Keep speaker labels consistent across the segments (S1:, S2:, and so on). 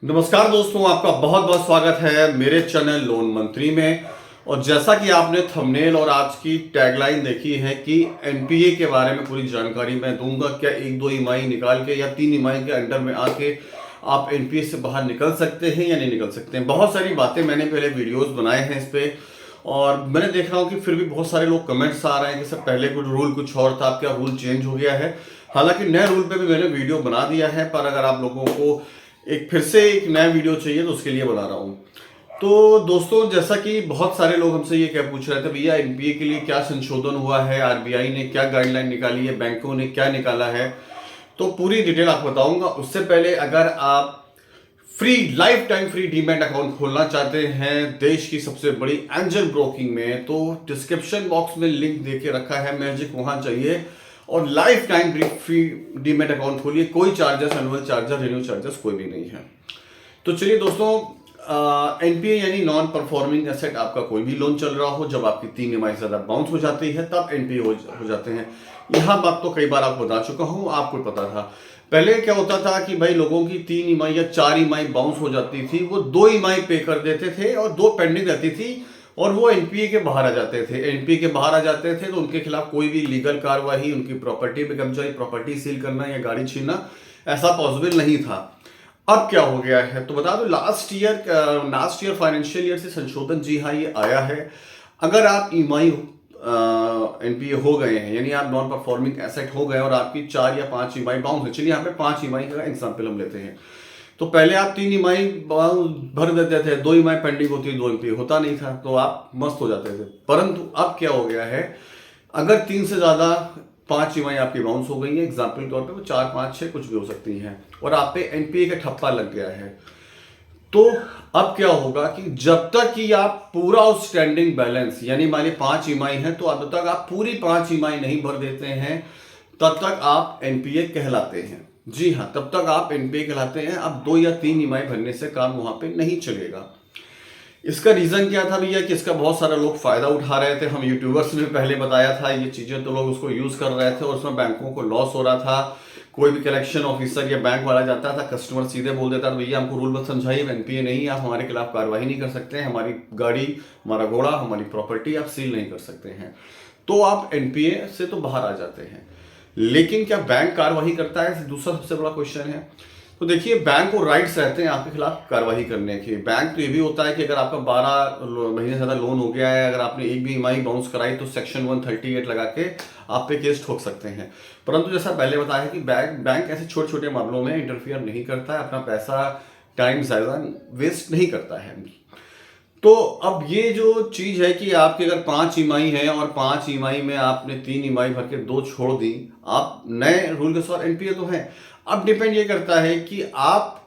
S1: नमस्कार दोस्तों, आपका बहुत बहुत स्वागत है मेरे चैनल लोन मंत्री में। और जैसा कि आपने थंबनेल और आज की टैगलाइन देखी है कि एनपीए के बारे में पूरी जानकारी मैं दूंगा। क्या एक दो ईएमआई निकाल के या 3 ईएमआई के अंडर में आके आप एनपीए से बाहर निकल सकते हैं या नहीं निकल सकते हैं। बहुत सारी बातें मैंने पहले वीडियोस बनाए हैं इस पे, और मैंने देख रहा हूँ कि फिर भी बहुत सारे लोग कमेंट्स आ रहे हैं कि सर पहले कुछ रूल कुछ और था, क्या रूल चेंज हो गया है। हालांकि नए रूल पे भी मैंने वीडियो बना दिया है, पर अगर आप लोगों को फिर से एक नया वीडियो चाहिए तो उसके लिए बना रहा हूँ। तो दोस्तों, जैसा कि बहुत सारे लोग हमसे ये क्या पूछ रहे थे, भैया एनपीए के लिए क्या संशोधन हुआ है, आरबीआई ने क्या गाइडलाइन निकाली है, बैंकों ने क्या निकाला है, तो पूरी डिटेल आपको बताऊंगा। उससे पहले अगर आप free life time free demat account खोलना चाहते हैं देश की सबसे बड़ी एंजल ब्रोकिंग में, तो डिस्क्रिप्शन बॉक्स में लिंक देके रखा है, मैजिक वहां चाहिए और life time free demat account खोलिए। कोई charges, annual charges, renew charges कोई भी नहीं है। तो चलिए दोस्तों, एनपीए यानी नॉन परफॉर्मिंग एसेट, आपका कोई भी लोन चल रहा हो, जब आपकी 3 ईएमआई ज्यादा बाउंस हो जाती है तब एनपीए हो जाते हैं। यह बात तो कई बार आपको बता चुका हूं, आपको पता था। पहले क्या होता था कि भाई लोगों की 3 ईएमआई या 4 ईएमआई बाउंस हो जाती थी, वो 2 ईएमआई पे कर देते थे और 2 पेंडिंग रहती थी और वो एनपीए के बाहर आ जाते थे। एनपीए के बाहर आ जाते थे तो उनके खिलाफ कोई भी लीगल कार्रवाई, उनकी प्रॉपर्टी पे कब्जा, प्रॉपर्टी सील करना या गाड़ी छीनना ऐसा पॉसिबल नहीं था। अब क्या हो गया है तो बता दो, लास्ट ईयर फाइनेंशियल ईयर से संशोधन, जी हाँ ये आया है। अगर आप ईएमआई एनपीए हो गए हैं, यानी आप नॉन परफॉर्मिंग एसेट हो गए और आपकी 4 या 5 ईएमआई बाउंस है, चलिए यहाँ पे 5 ईएमआई का एग्जाम्पल हम लेते हैं। तो पहले आप 3 ईएमआई भर देते थे, 2 ईएमआई पेंडिंग होती, 2 एनपीए होता नहीं था, तो आप मस्त हो जाते थे। परंतु अब क्या हो गया है, अगर 3 से ज्यादा 5 ईएमआई आपकी बाउंस हो गई है, एग्जाम्पल के तौर पे वो 4, 5, 6 कुछ भी हो सकती हैं, और आप पे एनपीए का ठप्पा लग गया है, तो अब क्या होगा कि जब तक कि आप पूरा आउटस्टैंडिंग बैलेंस, यानी मान लीजिए 5 ईएमआई है, तो अब तक आप पूरी 5 ईएमआई नहीं भर देते हैं तब तक आप एनपीए कहलाते हैं। जी हाँ, तब तक आप एनपीए कहलाते हैं। अब 2 या 3 ईएमआई भरने से काम वहां पे नहीं चलेगा। इसका रीजन क्या था भैया कि इसका बहुत सारे लोग फायदा उठा रहे थे। हम यूट्यूबर्स ने पहले बताया था ये चीजें, तो लोग उसको यूज कर रहे थे और उसमें बैंकों को लॉस हो रहा था। कोई भी कलेक्शन ऑफिसर या बैंक वाला जाता था, कस्टमर सीधे बोल देता था, भैया हमको रूल मत समझाइए, एनपीए नहीं, आप हमारे खिलाफ कार्रवाई नहीं कर सकते हैं, हमारी गाड़ी, हमारा घोड़ा, हमारी प्रॉपर्टी आप सील नहीं कर सकते हैं, तो आप एनपीए से तो बाहर आ जाते हैं। लेकिन क्या बैंक कार्रवाई करता है, दूसरा सबसे बड़ा क्वेश्चन है। तो देखिए, बैंक को राइट्स रहते हैं आपके खिलाफ कार्रवाई करने के। बैंक तो ये भी होता है कि अगर आपका 12 महीने से ज्यादा लोन हो गया है, अगर आपने एक भी ईएमआई बाउंस कराई, तो सेक्शन 138 लगा के आप पे केस ठोक सकते हैं। परंतु जैसा पहले बताया कि बैंक ऐसे छोटे छोटे मामलों में इंटरफियर नहीं करता है, अपना पैसा, टाइम ज्यादा वेस्ट नहीं करता है। तो अब ये जो चीज है कि आपके अगर 5 ईएमआई है और 5 ईएमआई में आपने 3 ईएमआई भर के 2 छोड़ दी, आप नए रूल के अनुसार एनपीए तो है। अब डिपेंड ये करता है कि आप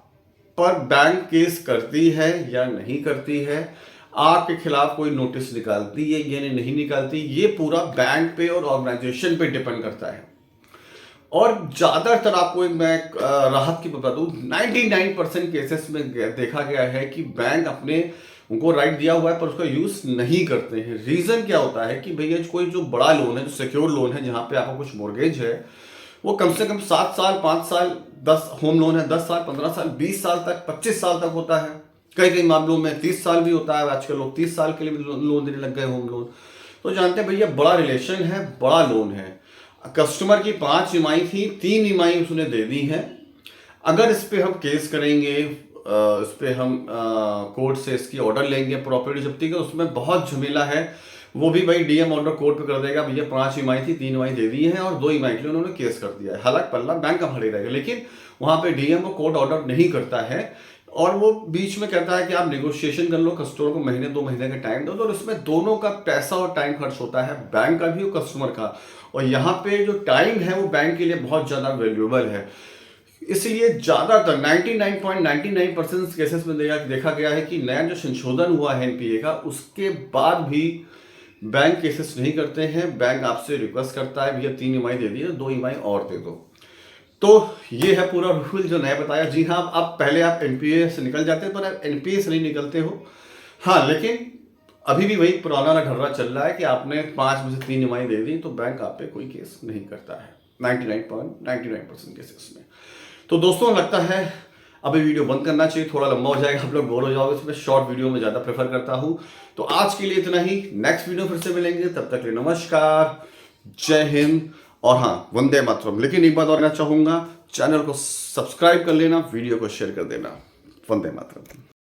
S1: पर बैंक केस करती है या नहीं करती है, आपके खिलाफ कोई नोटिस निकालती है या नहीं निकालती, ये पूरा बैंक पे और ऑर्गेनाइजेशन पे डिपेंड करता है। और ज्यादातर आपको एक मैं राहत की बता दूं, 99% केसेस में देखा गया है कि बैंक अपने उनको राइट दिया हुआ है पर उसका यूज नहीं करते हैं। रीजन क्या होता है कि भैया कोई जो बड़ा लोन है, जो सिक्योर लोन है, जहां पे आपका कुछ मोर्गेज है, वो कम से कम 7 साल, 5 साल, 10 होम लोन है 10 साल, 15 साल, 20 साल तक, 25 साल तक होता है। कई कई मामलों में 30 साल भी होता है। आजकल लोग 30 साल के लिए भी लोन देने लग गए, होम लोन। तो जानते हैं भैया, बड़ा रिलेशन है, बड़ा लोन है। कस्टमर की 5 ईएमआई थी, 3 ईएमआई उसने दे दी है। अगर इस पे हम केस करेंगे, इस पे हम कोर्ट से इसकी ऑर्डर लेंगे प्रॉपर्टी जब्ती का, उसमें बहुत झमेला है। वो भी भाई डीएम ऑर्डर कोर्ट पे कर देगा, भैया 5 ईएमआई थी, 3 ईएमआई दे दी है और 2 ईएमआई के लिए उन्होंने केस कर दिया है। हालांकि पल्ला बैंक का भारी रहेगा, लेकिन वहां पे डीएम को कोर्ट ऑर्डर नहीं करता है और वो बीच में कहता है कि आप नेगोशिएशन कर लो, कस्टमर को महीने 2 महीने का टाइम दो। और इसमें दोनों का पैसा और टाइम खर्च होता है, बैंक का भी और कस्टमर का। और यहाँ पे जो टाइम है वो बैंक के लिए बहुत ज्यादा वैल्यूएबल है। इसलिए ज्यादातर 99.99% केसेस में देखा गया है कि नया जो संशोधन हुआ है एनपीए का, उसके बाद भी बैंक केसेस नहीं करते हैं। बैंक आपसे रिक्वेस्ट करता है, भैया 3 ईएमआई दे दिए, 2 ईएमआई और दे दो। तो ये है पूरा रूल जो नया बताया। जी हाँ, अब पहले आप एनपीए से निकल जाते हैं, पर एनपीए से नहीं निकलते हो। हाँ, लेकिन अभी भी वही पुराना ढर्रा चल रहा है कि आपने 5 में से 3 ईएमआई दे दी तो बैंक आप पे कोई केस नहीं करता है 99.99% केसेस में। तो दोस्तों, लगता है अभी वीडियो बंद करना चाहिए, थोड़ा लंबा हो जाएगा, आप लोग बोर हो जाओगे, इसमें शॉर्ट वीडियो में ज़्यादा प्रेफर करता हूँ। तो आज के लिए इतना ही, नेक्स्ट वीडियो फिर से मिलेंगे, तब तक के लिए नमस्कार, जय हिंद और हाँ, वंदे मातरम। लेकिन एक बात और कहना चाहूँगा, चैनल को सब्सक्राइब कर लेना, वीडियो को शेयर कर देना। वंदे मातरम।